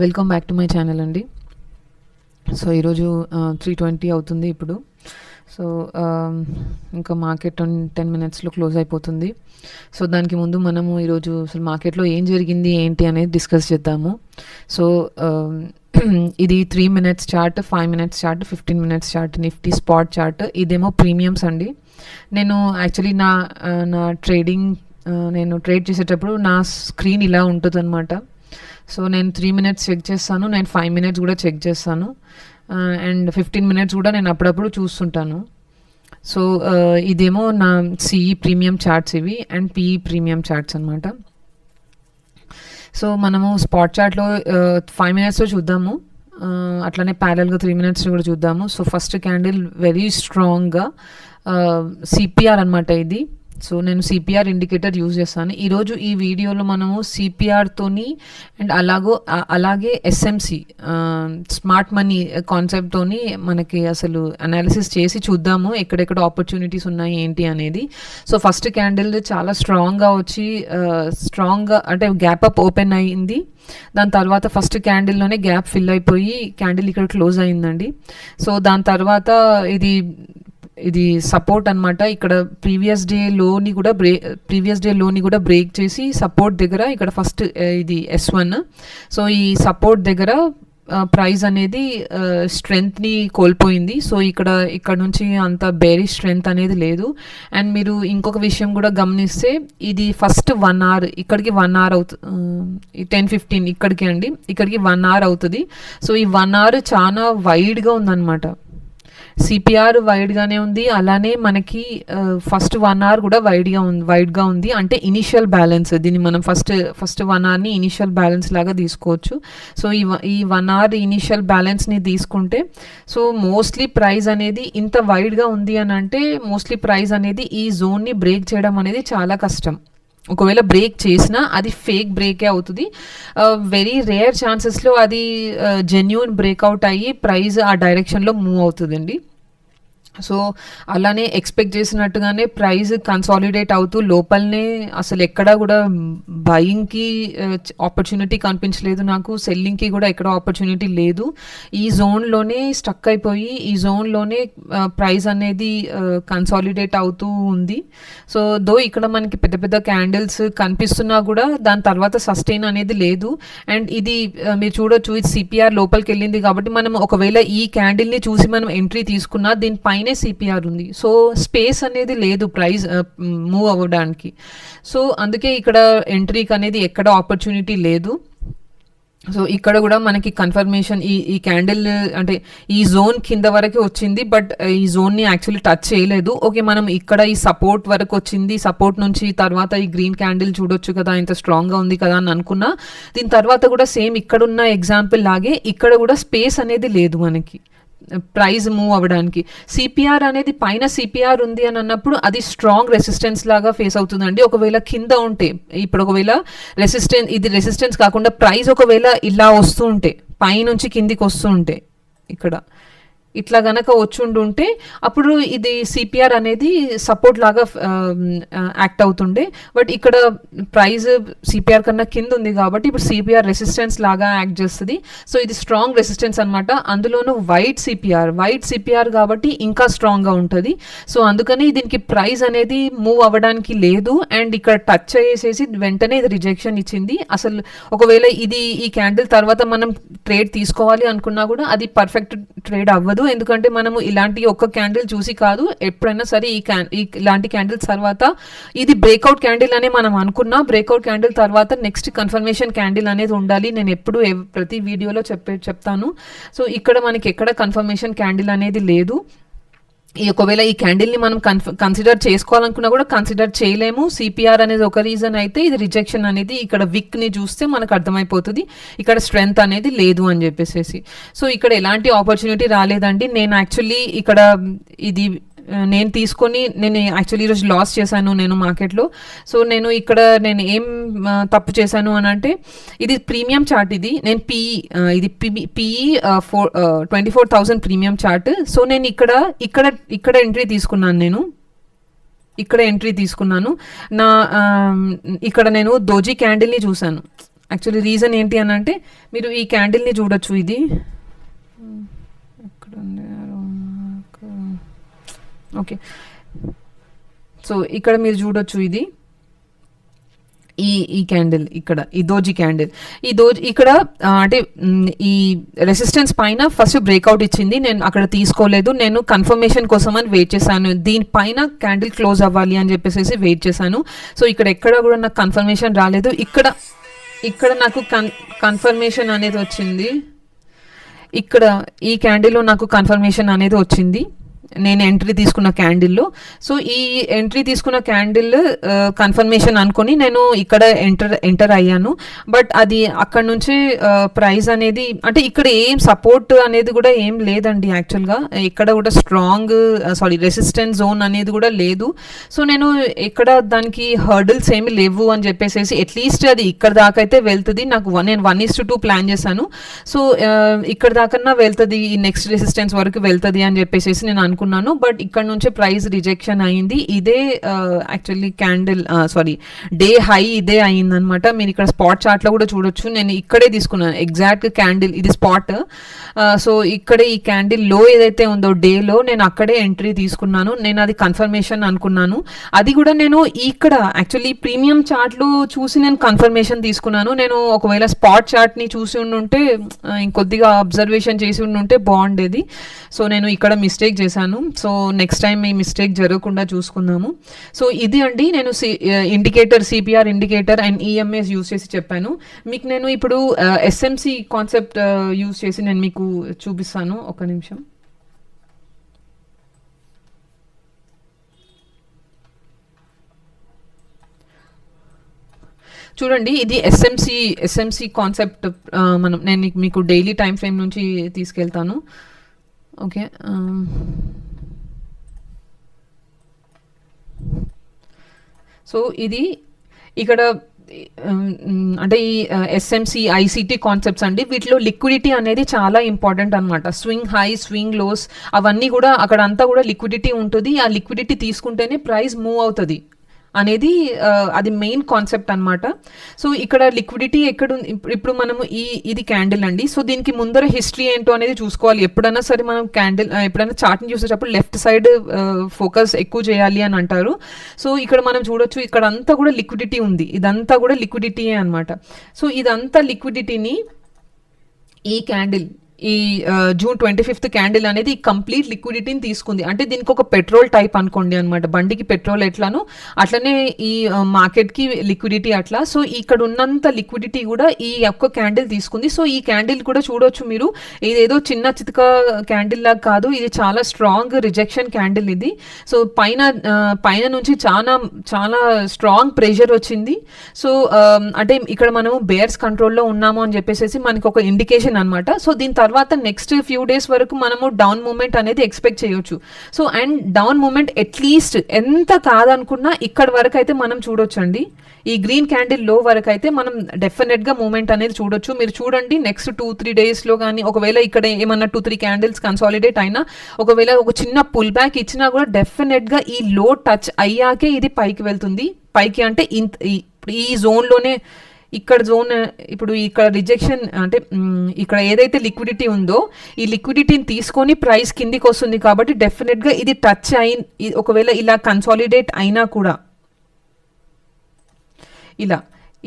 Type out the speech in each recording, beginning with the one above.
Welcome back to my channel అండి. So ఈరోజు 3:20 అవుతుంది ఇప్పుడు. సో ఇంకా మార్కెట్ 10 మినిట్స్లో క్లోజ్ అయిపోతుంది. సో దానికి ముందు మనము ఈరోజు అసలు మార్కెట్లో ఏం జరిగింది ఏంటి అనేది డిస్కస్ చేద్దాము. సో ఇది 3 minutes chart, 5 minutes chart, 15 minutes chart, Nifty spot chart. ఇదేమో ప్రీమియమ్స్ అండి. నేను యాక్చువల్లీ నా ట్రేడింగ్ నేను ట్రేడ్ చేసేటప్పుడు నా స్క్రీన్ ఇలా ఉంటుంది అనమాట. సో నేను 3 మినిట్స్ చెక్ చేస్తాను, నేను 5 మినిట్స్ కూడా చెక్ చేస్తాను, అండ్ 15 మినిట్స్ కూడా నేను అప్పుడప్పుడు చూస్తుంటాను. సో ఇదేమో నా సిఈ ప్రీమియం చార్ట్స్ ఇవి, అండ్ పిఈ ప్రీమియం చార్ట్స్ అనమాట. సో మనము స్పాట్ చార్ట్లో 5 మినిట్స్లో చూద్దాము, అట్లనే ప్యారల్గా 3 మినిట్స్ కూడా చూద్దాము. సో ఫస్ట్ క్యాండిల్ వెరీ స్ట్రాంగ్గా సిపిఆర్ అనమాట ఇది. సో నేను సిపిఆర్ ఇండికేటర్ యూజ్ చేస్తాను ఈరోజు ఈ వీడియోలో. మనము సిపిఆర్తోని అండ్ అలాగే ఎస్ఎంసి స్మార్ట్ మనీ కాన్సెప్ట్తోని మనకి అసలు అనాలిసిస్ చేసి చూద్దాము ఎక్కడెక్కడ ఆపర్చునిటీస్ ఉన్నాయి ఏంటి అనేది. సో ఫస్ట్ క్యాండిల్ చాలా స్ట్రాంగ్గా వచ్చి స్ట్రాంగ్గా అంటే గ్యాప్ అప్ ఓపెన్ అయ్యింది. దాని తర్వాత ఫస్ట్ క్యాండిల్లోనే గ్యాప్ ఫిల్ అయిపోయి క్యాండిల్ ఇక్కడ క్లోజ్ అయిందండి. సో దాని తర్వాత ఇది సపోర్ట్ అనమాట. ఇక్కడ ప్రీవియస్ డే లోని కూడా బ్రేక్ చేసి సపోర్ట్ దగ్గర ఇక్కడ ఫస్ట్ ఇది S1. సో ఈ సపోర్ట్ దగ్గర ప్రైస్ అనేది స్ట్రెంగ్త్ని కోల్పోయింది. సో ఇక్కడ నుంచి అంత బేరిష్ స్ట్రెంగ్త్ అనేది లేదు. అండ్ మీరు ఇంకొక విషయం కూడా గమనిస్తే ఇది ఫస్ట్ 1 అవర్ ఇక్కడికి 1 అవర్ అవుతుంది, 10-15 ఇక్కడికి 1 అవర్ అవుతుంది. సో ఈ 1 అవర్ చాలా వైడ్గా ఉందన్నమాట. సిపిఆర్ వైడ్గానే ఉంది, అలానే మనకి ఫస్ట్ 1 అవర్ కూడా వైడ్గా ఉంది. అంటే ఇనిషియల్ బ్యాలెన్స్, దీన్ని మనం ఫస్ట్ 1 అవర్ని ఇనిషియల్ బ్యాలెన్స్ లాగా తీసుకోవచ్చు. సో ఈ 1 అవర్ ఇనిషియల్ బ్యాలెన్స్ని తీసుకుంటే సో మోస్ట్లీ ప్రైస్ అనేది ఇంత వైడ్గా ఉంది అని అంటే మోస్ట్లీ ప్రైస్ అనేది ఈ జోన్ని బ్రేక్ చేయడం అనేది చాలా కష్టం. ఒకవేళ బ్రేక్ చేసినా అది ఫేక్ బ్రేకే అవుతుంది. వెరీ రేర్ ఛాన్సెస్లో అది జెన్యూన్ బ్రేక్అవుట్ అయ్యి ప్రైస్ ఆ డైరెక్షన్లో మూవ్ అవుతుందండి. సో అలానే ఎక్స్పెక్ట్ చేసినట్టుగానే ప్రైస్ కన్సాలిడేట్ అవుతూ లోపలనే అసలు ఎక్కడా కూడా బయింగ్కి ఆపర్చునిటీ కనిపించలేదు నాకు, సెల్లింగ్కి కూడా ఎక్కడ ఆపర్చునిటీ లేదు. ఈ జోన్లోనే స్టక్ అయిపోయి ఈ జోన్లోనే ప్రైస్ అనేది కన్సాలిడేట్ అవుతూ ఉంది. సో ఇక్కడ మనకి పెద్ద పెద్ద క్యాండిల్స్ కనిపిస్తున్నా కూడా దాని తర్వాత సస్టైన్ అనేది లేదు. అండ్ ఇది మీరు చూడొచ్చు, ఇది సిపిఆర్ లోపలికి వెళ్ళింది కాబట్టి మనం ఒకవేళ ఈ క్యాండిల్ని చూసి మనం ఎంట్రీ తీసుకున్నా దీనిపైన సిపిఆర్ ఉంది. సో స్పేస్ అనేది లేదు ప్రైస్ మూవ్ అవ్వడానికి. సో అందుకే ఇక్కడ ఎంట్రీకి అనేది ఎక్కడ ఆపర్చునిటీ లేదు. సో ఇక్కడ కూడా మనకి కన్ఫర్మేషన్ ఈ క్యాండిల్ అంటే ఈ జోన్ కింద వరకు వచ్చింది, బట్ ఈ జోన్ని యాక్చువల్లీ టచ్ చేయలేదు. ఓకే, మనం ఇక్కడ ఈ సపోర్ట్ వరకు వచ్చింది, సపోర్ట్ నుంచి తర్వాత ఈ గ్రీన్ క్యాండిల్ చూడొచ్చు కదా ఇంత స్ట్రాంగ్గా ఉంది కదా అని అనుకున్నా. దీని తర్వాత కూడా సేమ్ ఇక్కడున్న ఎగ్జాంపుల్ లాగే ఇక్కడ కూడా స్పేస్ అనేది లేదు మనకి ప్రైజ్ మూవ్ అవ్వడానికి. సిపిఆర్ అనేది పైన సిపిఆర్ ఉంది అని అన్నప్పుడు అది స్ట్రాంగ్ రెసిస్టెన్స్ లాగా ఫేస్ అవుతుందండి. ఒకవేళ కింద ఉంటే, ఇప్పుడు ఒకవేళ ఇది రెసిస్టెన్స్ కాకుండా ప్రైస్ ఒకవేళ ఇలా వస్తూ ఉంటే, పైనుంచి కిందికి వస్తూ ఉంటే, ఇక్కడ ఇట్లా గనక వచ్చుండుంటే అప్పుడు ఇది సిపిఆర్ అనేది సపోర్ట్ లాగా యాక్ట్ అవుతుండే. బట్ ఇక్కడ ప్రైస్ సిపిఆర్ కన్నా కింద ఉంది కాబట్టి ఇప్పుడు సిపిఆర్ రెసిస్టెన్స్ లాగా యాక్ట్ చేస్తుంది. సో ఇది స్ట్రాంగ్ రెసిస్టెన్స్ అనమాట. అందులోనూ వైట్ సిపిఆర్ కాబట్టి ఇంకా స్ట్రాంగ్గా ఉంటుంది. సో అందుకని దీనికి ప్రైస్ అనేది మూవ్ అవ్వడానికి లేదు. అండ్ ఇక్కడ టచ్ చేసేసి వెంటనే ఇది రిజెక్షన్ ఇచ్చింది. అసలు ఒకవేళ ఈ క్యాండిల్ తర్వాత మనం ట్రేడ్ తీసుకోవాలి అనుకున్నా కూడా అది పర్ఫెక్ట్ ట్రేడ్ అవ్వదు. ఎందుకంటే మనము ఇలాంటి ఒక్క క్యాండిల్ చూసి కాదు, ఎప్పుడైనా సరే ఇలాంటి క్యాండిల్స్ తర్వాత ఇది బ్రేక్అవుట్ క్యాండిల్ అనే మనం అనుకున్నా, బ్రేక్అవుట్ క్యాండిల్ తర్వాత నెక్స్ట్ కన్ఫర్మేషన్ క్యాండిల్ అనేది ఉండాలి. నేను ఎప్పుడు ప్రతి వీడియోలో చెప్తాను. సో ఇక్కడ మనకి ఎక్కడ కన్ఫర్మేషన్ క్యాండిల్ అనేది లేదు. ఒకవేళ ఈ క్యాండిల్ని మనం కన్సిడర్ చేసుకోవాలనుకున్నా కూడా కన్సిడర్ చేయలేము. సిపిఆర్ అనేది ఒక రీజన్ అయితే ఇది రిజెక్షన్ అనేది ఇక్కడ విక్ని చూస్తే మనకు అర్థమైపోతుంది ఇక్కడ స్ట్రెంగ్త్ అనేది లేదు అని చెప్పేసి. సో ఇక్కడ ఎలాంటి ఆపర్చునిటీ రాలేదండి. నేను యాక్చువల్లీ ఇక్కడ నేను యాక్చువల్లీ ఈరోజు లాస్ చేశాను నేను మార్కెట్లో. సో నేను ఏం తప్పు చేశాను అని అంటే, ఇది ప్రీమియం చార్ట్, నేను ఇది పిఈ 24,000 ప్రీమియం చార్ట్. సో నేను ఇక్కడ ఎంట్రీ తీసుకున్నాను. ఇక్కడ ఎంట్రీ తీసుకున్నాను. ఇక్కడ నేను దోజీ క్యాండిల్ని చూశాను. యాక్చువల్లీ రీజన్ ఏంటి అని అంటే మీరు ఈ క్యాండిల్ని చూడొచ్చు. ఇది ఎక్కడ ఉంది? ఓకే, సో ఇక్కడ మీరు చూడొచ్చు ఇది ఈ క్యాండిల్, ఇక్కడ ఈ దోజీ క్యాండిల్, ఈ దోజీ ఇక్కడ అంటే ఈ రెసిస్టెన్స్ పైన ఫస్ట్ బ్రేక్అవుట్ ఇచ్చింది. నేను అక్కడ తీసుకోలేదు, నేను కన్ఫర్మేషన్ కోసం అని వెయిట్ చేశాను. దీనిపైన క్యాండిల్ క్లోజ్ అవ్వాలి అని చెప్పేసి వెయిట్ చేశాను. సో ఇక్కడ ఎక్కడ కూడా నాకు కన్ఫర్మేషన్ రాలేదు. ఇక్కడ నాకు కన్ఫర్మేషన్ అనేది వచ్చింది. ఇక్కడ ఈ క్యాండిల్లో నాకు కన్ఫర్మేషన్ అనేది వచ్చింది నేను ఎంట్రీ తీసుకున్న క్యాండిల్లో. సో ఈ ఎంట్రీ తీసుకున్న క్యాండిల్ కన్ఫర్మేషన్ అనుకొని నేను ఇక్కడ ఎంటర్ అయ్యాను. బట్ అది అక్కడ నుంచి ప్రైస్ అనేది అంటే ఇక్కడ ఏం సపోర్ట్ అనేది కూడా ఏం లేదండి యాక్చువల్గా. ఇక్కడ కూడా రెసిస్టెన్స్ జోన్ అనేది కూడా లేదు. సో నేను ఇక్కడ దానికి హర్డిల్స్ ఏమి లేవు అని చెప్పేసి అట్లీస్ట్ అది ఇక్కడ దాకా అయితే వెళ్తుంది. నేను 1:2 ప్లాన్ చేశాను. సో ఇక్కడ దాకన్నా వెళ్తుంది, ఈ నెక్స్ట్ రెసిస్టెన్స్ వరకు వెళ్తుంది అని చెప్పేసి నేను అనుకున్నాను. బట్ ఇక్కడ నుంచి ప్రైస్ రిజెక్షన్ అయింది. ఇదే యాక్చువల్లీ డే హై ఇదే అయిందనమాట. మీరు ఇక్కడ స్పాట్ చార్ట్లో కూడా చూడొచ్చు. నేను ఇక్కడే తీసుకున్నాను ఎగ్జాక్ట్ క్యాండిల్, ఇది స్పాట్. సో ఇక్కడే ఈ క్యాండిల్ లో ఏదైతే ఉందో డేలో నేను అక్కడే ఎంట్రీ తీసుకున్నాను. నేను అది కన్ఫర్మేషన్ అనుకున్నాను. అది కూడా నేను ఇక్కడ యాక్చువల్లీ ప్రీమియం చార్ట్లో చూసి నేను కన్ఫర్మేషన్ తీసుకున్నాను. నేను ఒకవేళ స్పాట్ చార్ట్ని చూసి ఉండుంటే ఇంకొద్దిగా అబ్జర్వేషన్ చేసి ఉండుంటే బాగుండేది. సో నేను ఇక్కడ మిస్టేక్ చేశాను. సో నెక్స్ట్ టైం ఈ మిస్టేక్ జరగకుండా చూసుకుందాము. సో ఇది అండి నేను indicator, CPR indicator and EMAs use చేసి చెప్పాను మీకు. నేను ఇప్పుడు ఎస్ఎంసి కాన్సెప్ట్ యూజ్ చేసి నేను మీకు చూపిస్తాను. ఒక నిమిషం. చూడండి, ఇది ఎస్ఎంసి కాన్సెప్ట్. నేను మీకు డైలీ టైం ఫ్రేమ్ నుంచి తీసుకెళ్తాను. ఓకే, సో ఇది ఇక్కడ అంటే ఈ ఎస్ఎంసి ఐసిటీ కాన్సెప్ట్స్ అండి. వీటిలో లిక్విడిటీ అనేది చాలా ఇంపార్టెంట్ అనమాట. స్వింగ్ హై, స్వింగ్ లోస్ అవన్నీ కూడా అక్కడ అంతా కూడా లిక్విడిటీ ఉంటుంది. ఆ లిక్విడిటీ తీసుకుంటేనే ప్రైస్ మూవ్ అవుతుంది అనేది అది మెయిన్ కాన్సెప్ట్ అనమాట. సో ఇక్కడ లిక్విడిటీ ఎక్కడ ఉంది? ఇప్పుడు మనము ఇది క్యాండిల్ అండి. సో దీనికి ముందర హిస్టరీ ఏంటో అనేది చూసుకోవాలి. ఎప్పుడైనా సరే మనం ఎప్పుడైనా చార్ట్ని చూసేటప్పుడు లెఫ్ట్ సైడ్ ఫోకస్ ఎక్కువ చేయాలి అని అంటారు. సో ఇక్కడ మనం చూడొచ్చు, ఇక్కడ అంతా కూడా లిక్విడిటీ ఉంది. ఇదంతా కూడా లిక్విడిటీయే అనమాట. సో ఇదంతా లిక్విడిటీని ఈ క్యాండిల్, ఈ June 25th క్యాండిల్ అనేది కంప్లీట్ లిక్విడిటీని తీసుకుంది. అంటే దీనికి ఒక పెట్రోల్ టైప్ అనుకోండి అనమాట. బండికి పెట్రోల్ ఎట్లానో అట్లనే ఈ మార్కెట్కి లిక్విడిటీ అట్లా. సో ఇక్కడ ఉన్నంత లిక్విడిటీ కూడా ఈ ఒక్క క్యాండిల్ తీసుకుంది. సో ఈ క్యాండిల్ కూడా చూడొచ్చు మీరు, ఇదేదో చిన్న చితక క్యాండిల్ లాగా కాదు, ఇది చాలా స్ట్రాంగ్ రిజెక్షన్ క్యాండిల్ ఇది. సో పైన నుంచి చాలా స్ట్రాంగ్ ప్రెషర్ వచ్చింది. సో అంటే ఇక్కడ మనము బేర్స్ కంట్రోల్లో ఉన్నాము అని చెప్పేసి మనకి ఒక ఇండికేషన్ అనమాట. సో దీని తర్వాత నెక్స్ట్ ఫ్యూ డేస్ వరకు మనము డౌన్ మూమెంట్ అనేది ఎక్స్పెక్ట్ చేయొచ్చు. So and down movement at least ఎంత కాదనుకున్నా ఇక్కడ వరకు అయితే మనం చూడొచ్చు అండి. ఈ గ్రీన్ క్యాండిల్ లో వరకు అయితే మనం డెఫినెట్గా మూమెంట్ అనేది చూడొచ్చు. మీరు చూడండి నెక్స్ట్ 2-3 డేస్లో కానీ ఒకవేళ ఇక్కడ ఏమన్నా 2-3 క్యాండిల్స్ కన్సాలిడేట్ అయినా, ఒకవేళ ఒక చిన్న పుల్ బ్యాక్ ఇచ్చినా కూడా డెఫినెట్గా ఈ లో టచ్ అయ్యాకే ఇది పైకి వెళ్తుంది. పైకి అంటే ఈ జోన్లోనే, ఇక్కడ జోన్, ఇప్పుడు ఇక్కడ రిజెక్షన్ అంటే ఇక్కడ ఏదైతే లిక్విడిటీ ఉందో ఈ లిక్విడిటీని తీసుకొని ప్రైస్ కిందికి వస్తుంది. కాబట్టి డెఫినెట్గా ఇది టచ్ ఒకవేళ ఇలా కన్సాలిడేట్ అయినా కూడా,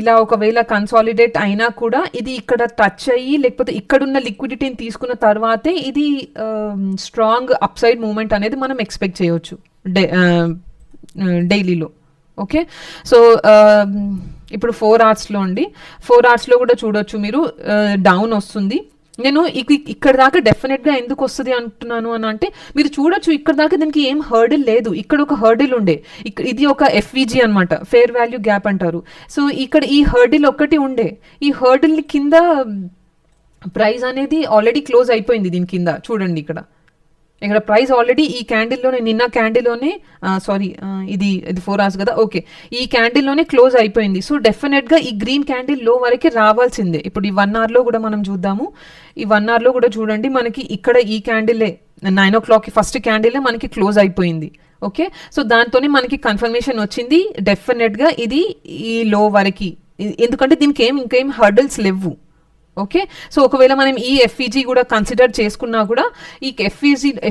ఇలా ఒకవేళ కన్సాలిడేట్ అయినా కూడా ఇది ఇక్కడ టచ్ అయ్యి లేకపోతే ఇక్కడున్న లిక్విడిటీని తీసుకున్న తర్వాతే ఇది స్ట్రాంగ్ అప్ సైడ్ మూమెంట్ అనేది మనం ఎక్స్పెక్ట్ చేయొచ్చు డైలీలో. ఓకే, సో ఇప్పుడు 4 అవర్స్లో అండి, 4 అవర్స్లో కూడా చూడొచ్చు మీరు డౌన్ వస్తుంది. నేను ఇక్కడ దాకా డెఫినెట్గా ఎందుకు వస్తుంది అంటున్నాను అని అంటే, మీరు చూడొచ్చు ఇక్కడ దాకా దీనికి ఏం హర్డిల్ లేదు. ఇక్కడ ఒక హర్డిల్ ఉండే, ఇది ఒక ఎఫ్విజీ అనమాట, ఫేర్ వాల్యూ గ్యాప్ అంటారు. సో ఇక్కడ ఈ హర్డిల్ ఒక్కటి ఉండే, ఈ హర్డిల్ కింద ప్రైస్ అనేది ఆల్రెడీ క్లోజ్ అయిపోయింది. దీని కింద చూడండి, ఇక్కడ ప్రైస్ ఆల్రెడీ ఈ క్యాండిల్లోనే, నిన్న క్యాండిల్లోనే ఇది 4 అవర్స్ కదా, ఓకే, ఈ క్యాండిల్లోనే క్లోజ్ అయిపోయింది. సో డెఫినెట్గా ఈ గ్రీన్ క్యాండిల్ లో వరకే రావాల్సిందే. ఇప్పుడు ఈ 1 అవర్లో కూడా మనం చూద్దాము. ఈ 1 అవర్లో కూడా చూడండి, మనకి ఇక్కడ ఈ క్యాండిలే 9 o'clock ఫస్ట్ క్యాండిలే మనకి క్లోజ్ అయిపోయింది. ఓకే, సో దాంతోనే మనకి కన్ఫర్మేషన్ వచ్చింది డెఫినెట్గా ఇది ఈ లో వరకు ఎందుకంటే దీనికి ఇంకేం హర్డల్స్ లేవు. ఓకే. సో ఒకవేళ మనం ఈ ఎఫ్ఈజీ కూడా కన్సిడర్ చేసుకున్నా కూడా ఈ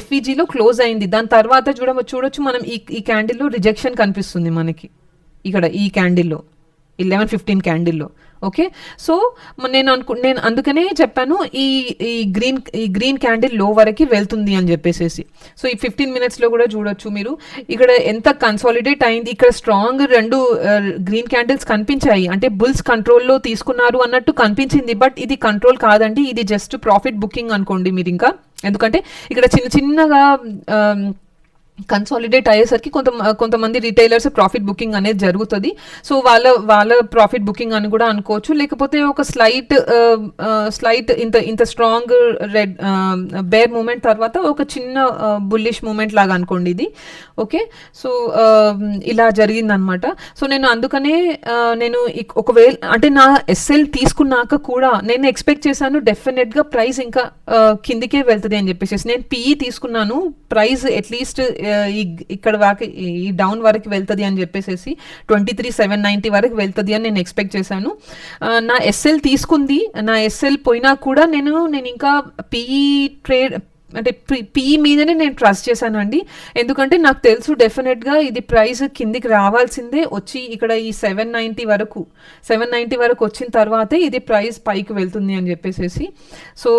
ఎఫ్ఈజీలో క్లోజ్ అయింది. దాని తర్వాత చూడొచ్చు మనం ఈ క్యాండిల్లో రిజెక్షన్ కనిపిస్తుంది మనకి ఇక్కడ ఈ క్యాండిల్లో 11:15 క్యాండిల్లో. ఓకే. సో నేను అందుకనే చెప్పాను ఈ గ్రీన్ క్యాండిల్ లో వరకు వెళ్తుంది అని చెప్పేసి. సో ఈ 15 minutesలో కూడా చూడొచ్చు మీరు ఇక్కడ ఎంత కన్సాలిడేట్ అయింది. ఇక్కడ స్ట్రాంగ్ 2 గ్రీన్ క్యాండిల్స్ కనిపించాయి, అంటే బుల్స్ కంట్రోల్లో తీసుకున్నారు అన్నట్టు కనిపించింది. బట్ ఇది కంట్రోల్ కాదండి, ఇది జస్ట్ ప్రాఫిట్ బుకింగ్ అనుకోండి మీరు. ఇంకా ఎందుకంటే ఇక్కడ చిన్నగా కన్సాలిడేట్ అయ్యేసరికి కొంతమంది రిటైలర్స్ ప్రాఫిట్ బుకింగ్ అనేది జరుగుతుంది. సో వాళ్ళ ప్రాఫిట్ బుకింగ్ అని కూడా అనుకోవచ్చు. లేకపోతే ఒక స్లైట్ ఇంత స్ట్రాంగ్ రెడ్ బేర్ మూమెంట్ తర్వాత ఒక చిన్న బుల్లిష్ మూమెంట్ లాగా అనుకోండి ఇది. ఓకే. సో ఇలా జరిగిందనమాట. సో నేను అందుకనే నేను ఒకవేళ అంటే నా ఎస్ఎల్ తీసుకున్నాక కూడా నేను ఎక్స్పెక్ట్ చేశాను డెఫినెట్గా ప్రైస్ ఇంకా కిందికే వెళ్తుంది అని చెప్పేసి. నేను పిఈ తీసుకున్నాను, ప్రైస్ అట్లీస్ట్ ఇక్కడ ఈ డౌన్ వరకు వెళ్తుంది అని చెప్పేసి 23,790 వరకు వెళ్తుంది అని నేను ఎక్స్పెక్ట్ చేశాను. నా ఎస్ఎల్ తీసుకుంది, నా ఎస్ఎల్ పోయినా కూడా నేను ఇంకా పిఈ ట్రేడ్ అంటే పిఈ మీదనే నేను ట్రస్ట్ చేశానండి. ఎందుకంటే నాకు తెలుసు డెఫినెట్గా ఇది ప్రైస్ కిందికి రావాల్సిందే, వచ్చి ఇక్కడ ఈ 790 వరకు వచ్చిన తర్వాతే ఇది ప్రైస్ పైకి వెళ్తుంది అని చెప్పేసి. సో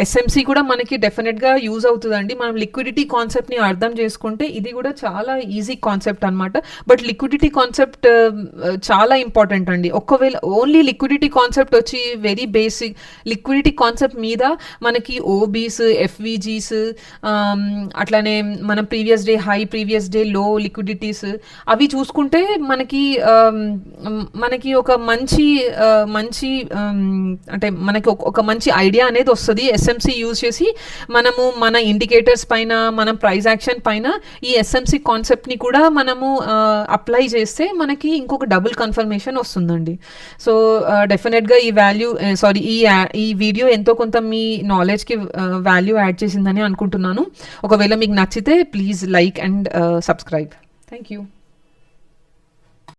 ఎస్ఎంసి కూడా మనకి డెఫినెట్గా యూజ్ అవుతుందండి. మనం లిక్విడిటీ కాన్సెప్ట్ని అర్థం చేసుకుంటే ఇది కూడా చాలా ఈజీ కాన్సెప్ట్ అనమాట. బట్ లిక్విడిటీ కాన్సెప్ట్ చాలా ఇంపార్టెంట్ అండి. ఒకవేళ ఓన్లీ లిక్విడిటీ కాన్సెప్ట్ వచ్చి వెరీ బేసిక్ లిక్విడిటీ కాన్సెప్ట్ మీద మనకి ఓబీస్, ఎఫ్విజీ, అట్లానే మనం previous day high, previous day లో లిక్విడిటీస్ అవి చూసుకుంటే మనకి ఒక మంచి అంటే మనకి ఒక మంచి ఐడియా అనేది వస్తుంది. ఎస్ఎంసి యూజ్ చేసి మనము మన ఇండికేటర్స్ పైన, మనం ప్రైస్ యాక్షన్ పైన ఈ ఎస్ఎంసి కాన్సెప్ట్ని కూడా మనము అప్లై చేస్తే మనకి ఇంకొక డబుల్ కన్ఫర్మేషన్ వస్తుందండి. సో డెఫినెట్గా ఈ వీడియో ఎంతో కొంత మీ నాలెడ్జ్కి వాల్యూ యాడ్ చేసిందని అనుకుంటున్నాను. ఒకవేళ మీకు నచ్చితే please like and subscribe. Thank you.